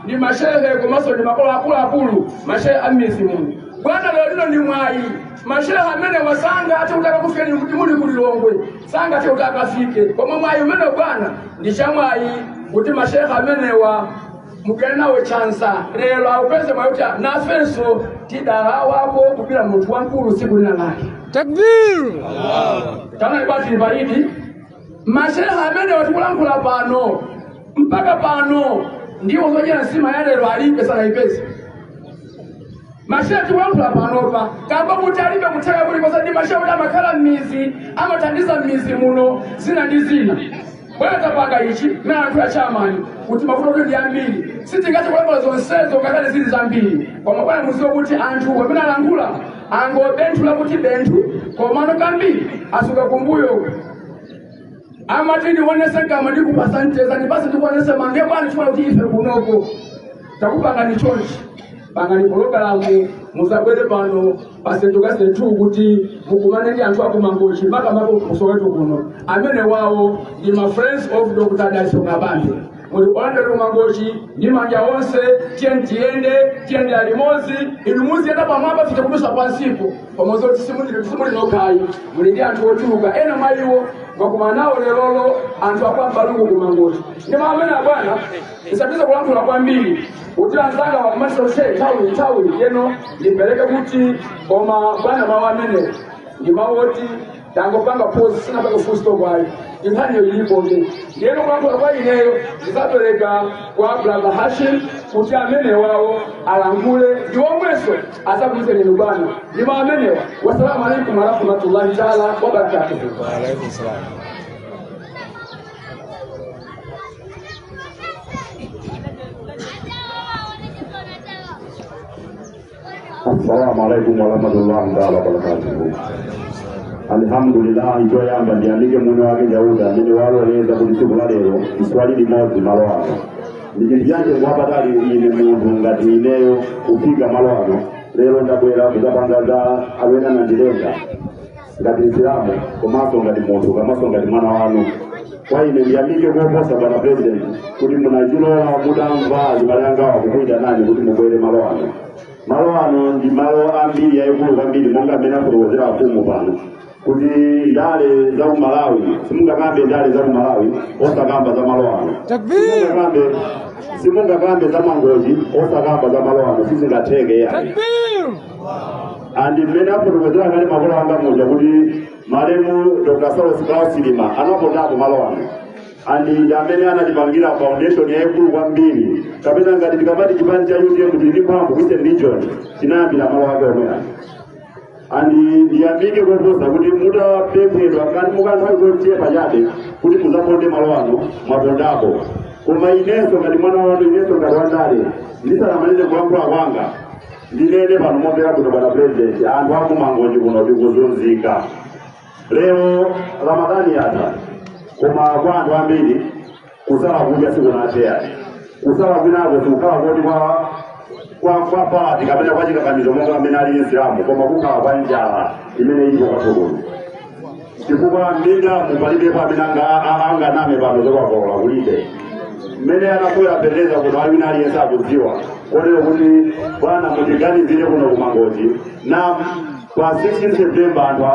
ni mashehe kumaso ni makola akulu mashehe amisi Mungu bwana leo ni mwai mashehe amene wasanga ate utaka kufika ni muli kulilongwe sanga ate utaka afike kwa mwai umene bwana ndi chamwai kuti mashehe amene wa mugenda nawe chansa lero aupeze mayuta na fenso tidala wako kupira mtu wankulu siku lina lake takbir kana ibati baidi mashehe amene watukulangula pano mpaka pano ndiwo zoje nasima yale alipe sana ipesa mashehe tukulangula pano pa kamba mutalibe kutaka kuli kwa sababu mashehe makala mizi ama tandiza mizi muno zina ndizina bwana tapanga ichi na anthu achamani kuti mafuta ndi ambiri sitingache kulamba zonsezo ngakale zili zambiri koma bwana muziwo kuti anthu pamene alangula angobenthu lakuti benthu komano kambiri asuka kumbuyo amatini wonese kama ndikupasanteza nipasi ndikuonese mange bwana chifuna kuti ife kunoko takupanga ni chonchi panga ni pologalamu musabwere pano pasentuka sentu kuti mukumane ndi anthu akumangochi maka mako kusoweto kuno amene wawo ndi ma friends of Dr. Dyson Kabambe muli olanda kumangochi ndi manja onse tiende alimozi ilumuzi enda pamwamba fite kudusa pansipo pamozo tisimuli nokai muli ndi anthu otuka ena maiwo wakumanao lelolo anthu akwamba lungu kumangochi ndi maamene bwana isatiza kulangula kwambiri kuti anzanga wakumasa ushe tawi yeno limpeleke kuti koma bwana mawa amene ndi mawoti tangopanga pose sina paka full stop wayo inhani yilipoke yeno kulangula kwa ineyo ndizapeleka kwa brother Hashim kuti amene wao alangule ndiwo mweso asakuze ni bwana ndi mawa amene wasalamu alaykum wa rahmatullahi ta'ala wa barakatuh. Wa alaykum salam. Assalamu alaikum warahmatullahi wabarakatuh. Alhamdulillah ito yamba ndiandike muno wake Jauda ndio waloweza kulisukula lero iswali limozi malwano ndijanje mwapatali ine muntu ngati ineyo kupiga malwano lero ndabwera kuzapangaza awena na ndilenga ngati Islamu komaso ngati muntu komaso ngati mwana wanu kwa ine ndiandike kuposa bwana president kuti munazilola mudamva zibalanga kukuita nani kuti mubwere malwano. Malwano ndi malo ambiri yaikulu kwambiri monga amene afotokozera afumu pano kuti ndale za Malawi simungakambe ndale za Malawi osakamba za malwano simungakambe za mangoji osakamba za malwano sizingatheke yayi andi mmene afotokozera kale makolo anga muja kuti malemu Dr. Saulos Klaus Chilima anapotapo malwano andi amene anatipangira foundation yaikulu kwambiri kapena ngati tikamati chipani cha UDM kuti ndipambo Eastern Region chinayambira malo ake omwe andi ndiyamike kuposa kuti mutapemphedwa ngati mukanthawi kochepa chabe kuti muzaponde malo ano mwapondapo koma inenso ngati mwana wanu inenso ngati wandale ndisalamalize kulankhula kwanga ndinene pano momvera bwino bwana president anthu akumangochi kuno tikuzunzika lero Ramadhani yatha koma kwa anthu ambiri kusala kudya sikunateya kusala kwinako sikukhala kuti kwa pati kapena kwa chikakamizo monga amene ali Islamu koma kukhala kwa njala imene ilipo patsogolo chifukwa mbinga mupalibepo amene anganame pano zokwakola kulibe mmene anakwera peleza kuno amene aliyense akudziwa kotero kuti bwana mutiganizire kuno kumangochi na pa 16 September anthu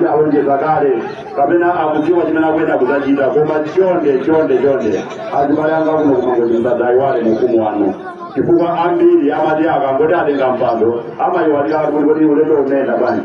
alonjeza kale kapena akudziwa chimene akwenda kudzachita koma chonde azimayanga kuno kumangochi msadzaiwale mfumu wanu chifukwa ambiri amati akangoti atenga mpando amayiwalira kuti ulendo unenda bani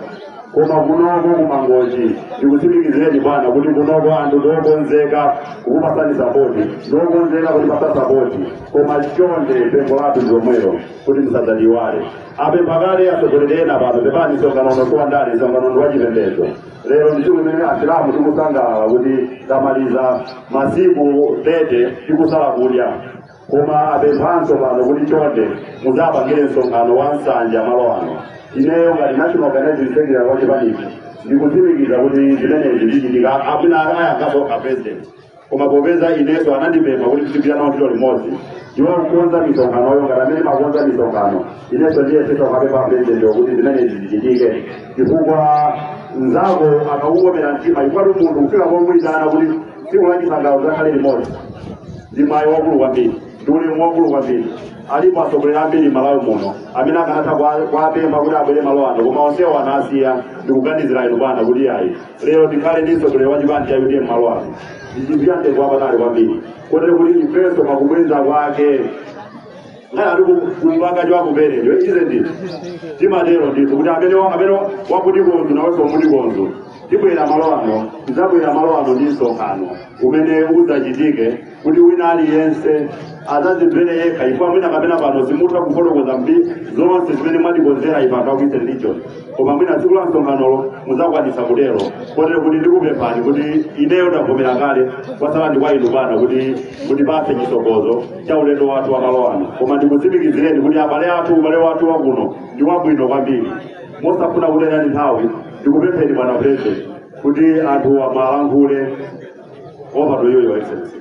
koma kunoko kumangochi ndikutsimikizireni bwana kuti kunoko anthu ndokonzeka kukupasani sapoti ndokonzeka kuti pasa sapoti koma chonde pempho lathu ndilomwero kuti musadzaiwale apempha kale atsogoleri ena pano pepani msonkhano kwa ndale msonkhano wa chipembedzo lero ndi chomwe mmene Asilamu tikusangalala kuti tamaliza masiku 30 tikusala kudya koma apemphanso pano kuti chonde muzapangire msonkhano wa nsanja malo ano ineyo ngati National Organizing Secretary wa chipanichi ndikutsimikiza kuti zimenezi zichitika apina ayakasoka president koma popeza ineso anandipempha kuti tichipirana ntchito limodzi ndiwo kukonza misonkhanoyo ngati amene makonza misonkhano ineso ndiye sitokapepa president kuti zimenezi zichitike chifukwa nzako akaukomera mtima ikwati munthu kufika pomuyitana kuti tsiku la chisangalalo zakhale limodzi ndi mayi wakulu kwambiri tuli mwongulu kwa mbili alipo asogolera mbili Malawi muno amina kanata kwa bemba kuti abwere malo ano koma onse wanasiya ndikuganizira ino bana kuti ayi lero ndikhale ndisogolera wachipandi chayuti malo ano ndichivyande kwa patali kwambiri kotero kuti ifeso makubwenza kwake ngana ndi kumbanga jwa kuberejo ize ndi timatero ndithu kuti amene wakuti konzo nawenso muti konzo tibwera malo ano tidzabwera malo ano ndi msonkhano umene udzachitike kuti wina aliyense azazimvere yekha ifo amwina kapena pano zimutha kufotokoza mbi zonse zimene mwatikonzera ipanga ku Eastern Region koma mwina tsiku la msonkhano mudzakwanisa kutero kotero kuti ndikupemphani kuti ineyo ndavomera kale kwasala ndi kwa inu bana kuti mutipatse chisokozo cha ulendo wathu wa malo ano koma ndikutsimikizireni kuti ubale wathu wakuno ndi wabwino kwambiri mosafuna kutera nthawi ndikupempheni bwana president kuti anthu amalankhule over to you, Your Excellency.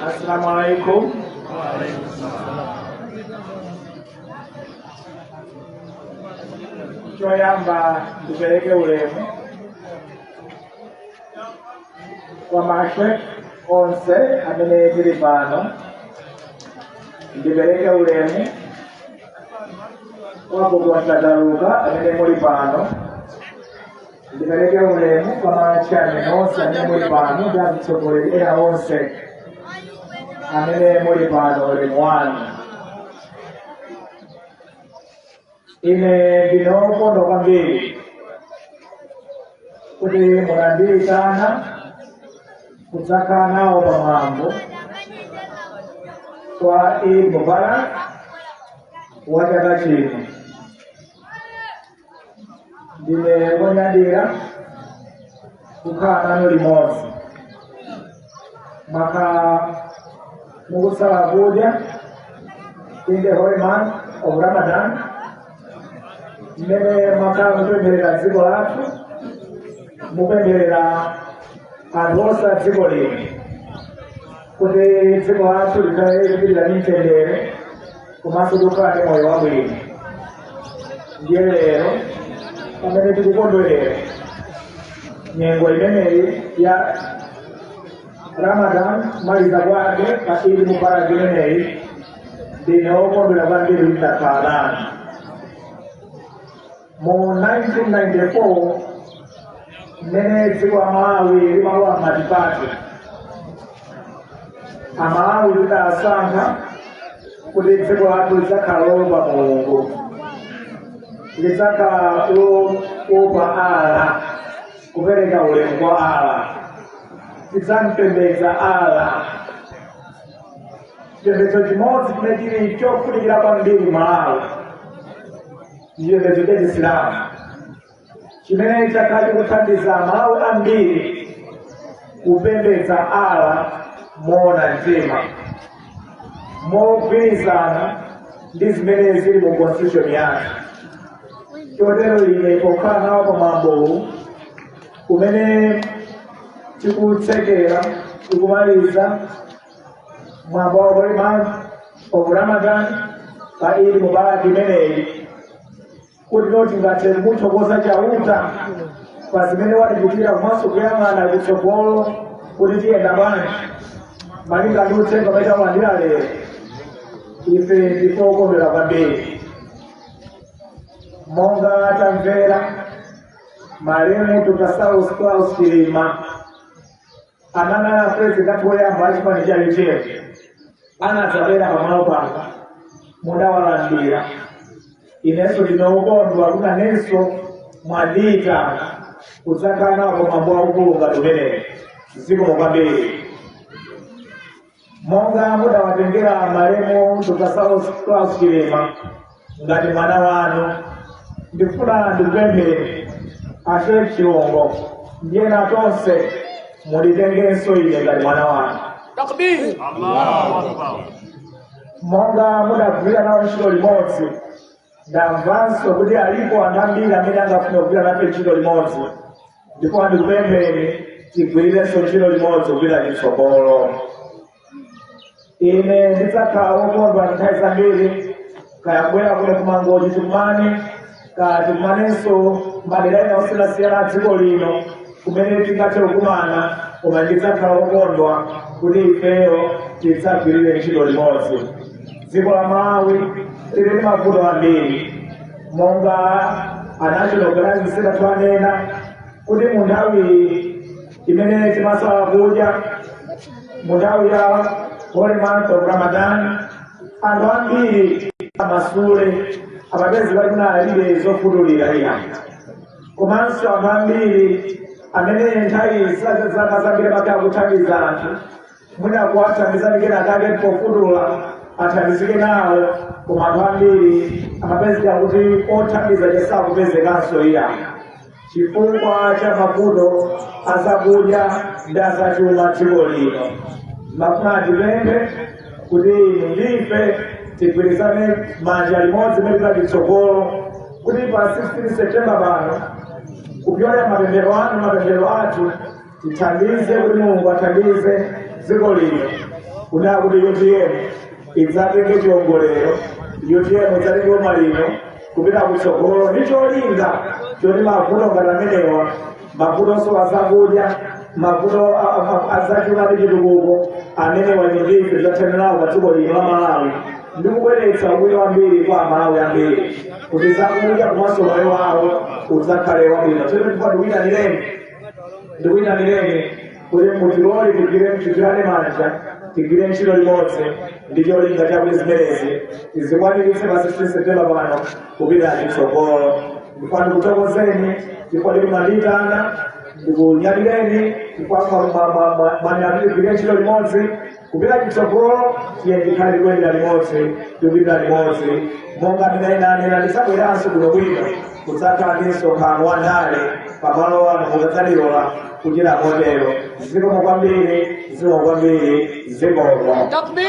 Assalamualaikum. Choyamba tupeleke ulemu kwa mashwe onse amene tili pano, ndipeleke ulemu wako kwa Tataruka amene muli pano, ndipeleke ulemu kwa machane onse amene muli pano ndi atsogoleri ena onse amene muli pano ulemu wanu. Ine ndinokonda kwambiri kuti munandiyitana kudzakhala nawo pamwambo kwa Eid Mubarak wa chaka chino. Ndine wonyadira kukhala nanu limodzi maka mukusala kudya in the holy month of Ramadan mmene makhala mupempherera dziko lathu, mupempherera anthu onse a dziko lino kuti dziko lathu likhale lipitira ndi mtendere komanso tikukhala ndi moyo wabwino. Ndiye lero pamene tikukondwerera nyengo imeneyi ya Ramadan maliza kwake pa Eid Mubarak imeneyi, ndine wokondwera kwambiri kuti ndakhala nanu. Mu 1994 mmene dziko la Malawi limalowa m'matipati, Amalawi lidasankha kuti dziko lathu lidzakhala loopa Mulungu, lidzakhala loopa Allah, kupereka ulemu kwa Allah, tidzampembedza Allah. Chipembedzo chimodzi chimene chili chofunikira kwambiri Malawi chipembedzo cha Chisilamu chimene chakhala chikuthandiza Amalawi ambiri kupembedza Allah moona mtima, mogwirizana ndi zimene zili mu constitution yake. Chotero ine pokhala nawo pamwambo umene tikutsekera tikumaliza mwambo wa holy month of Ramadan pa Eid Mubarak imeneyi, kuti noti ngati muthokoza chauta pa zimene watichitira komanso kuyang'ana kutsogolo kuti tiyenda bwanji malinga ndi uthenga umene talandira lero. Ife tikukondwera kwambiri monga tamvera malemu Dr. Saulos Klaus Chilima ananena president woyamba achipani cha UTM anadzabwera pamalo panga mudawalandira ineso linaokondwa kuna neso mwadita kutsakana kwa mambo aukulunga tumene ziko mkwambiri monga muda watengera maremo tukasao Klaus Chilima ngati mwana wanu ndifuna ndipembe ashe chilongo ndiye na tonse mulitengenso ile ngati mwana wanu Takbir. Allahu Akbar. Monga muda kuvira nawo ntchito limodzi ndamvanso kuti alipo anthu ambiri amene angafuna kugwira nafe ntchito limodzi ndipo ndikupempheni tigwirirenso ntchito limodzi kugwira chitsogolo. Ine ndidzakhala wokondwa nthawi zambiri kayabwera kuno kumangoji tikumane kaya tikumanenso madera ena osiyanasiyana a dziko lino kumene tingathe kukumana koma ndidzakhala wokondwa kuti ifeyo tidzagwirire ntchito limodzi. Dziko la Malawi lili ndi mavuto ambiri monga anational organization atwanena kuti mu nthawi imene timasala kudya mu nthawi ya holy month of Ramadan anthu ambiri amasule amapezi kuti alibe zofutulira ina komanso anthu ambiri amene nthawi zaka zambiri amatha kuthandiza anthu mwina kuwathandiza ndi akake pofutula athandizike nawo koma anthu ambiri amapezeka kuti othandiza sakupezekanso iya chifukwa cha mavuto azakudya ndi azachuma dziko lino. Mafuna tipemphe kuti ndife tigwirizane manja limodzi mepita chitsogolo kuti pa 16 September pano kupyola mapemphero athu tithandize kuti Mulungu athandize dziko lino kunena kuti UTM idzatenge chiongolero, UTM idzatenge boma lino kupita kutsogolo ndi cholinga choti mavuto ngati amenewa mavutonso azakudya mavuto azachuma ndi chitukuko amene ndife tidzathandiza pa dziko lino la Malawi ndi kubweretsa ubwino wambiri kwa Malawi ambiri kuti zakudya komanso moyo wawo udzakhale wabwino. Tsono ndikuyitanireni kuti mutilole tigwirane manja tigwire ntchito limodzi ndi cholinga chakuti zimenezi tizikwaniritse pa 16 September pano kupita chitsogolo. Ndifuna ndikuthokozeni chifukwa mwandiyitana ndikunyadileni chifukwa mwanyadilire ntchito limodzi kupita chitsogolo tiye tikhale tikuyendera limodzi tikupita limodzi monga ndinayinanena ndisabweranso kuno bwino kudzakhala ndi msonkhano wa ndale pamalo ano mukadzalilola kuchita motero. Zikomo kwambiri, zikomo kwambiri, zikomo. Takbir.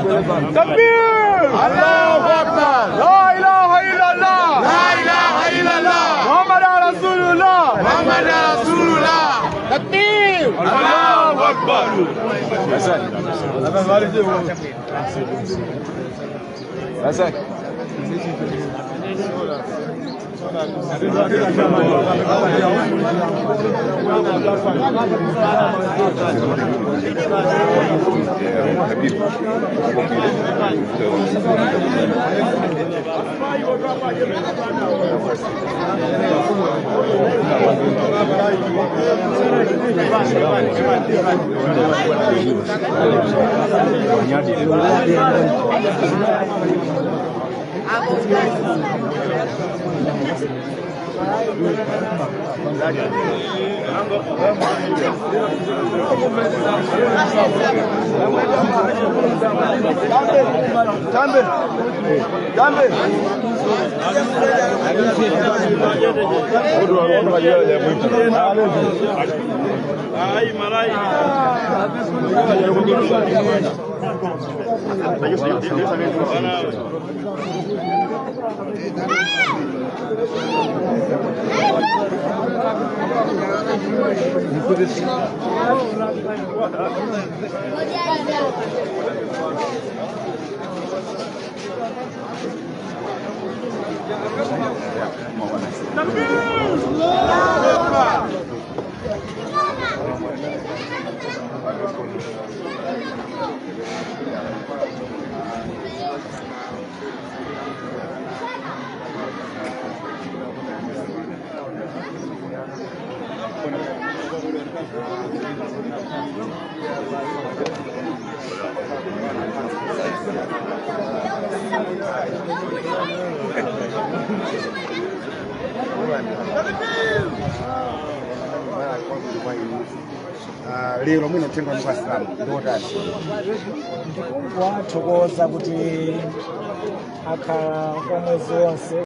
Takbir! Allahu Akbar! La ilaha illallah! La ilaha illallah! Muhammad Rasulullah! Muhammad Rasulullah! Takbir! Allahu Akbar! Hasan. Lero mwino tengo ni kwa Islam ndo tani wathokoza kuti akhala kwa mwezi wonse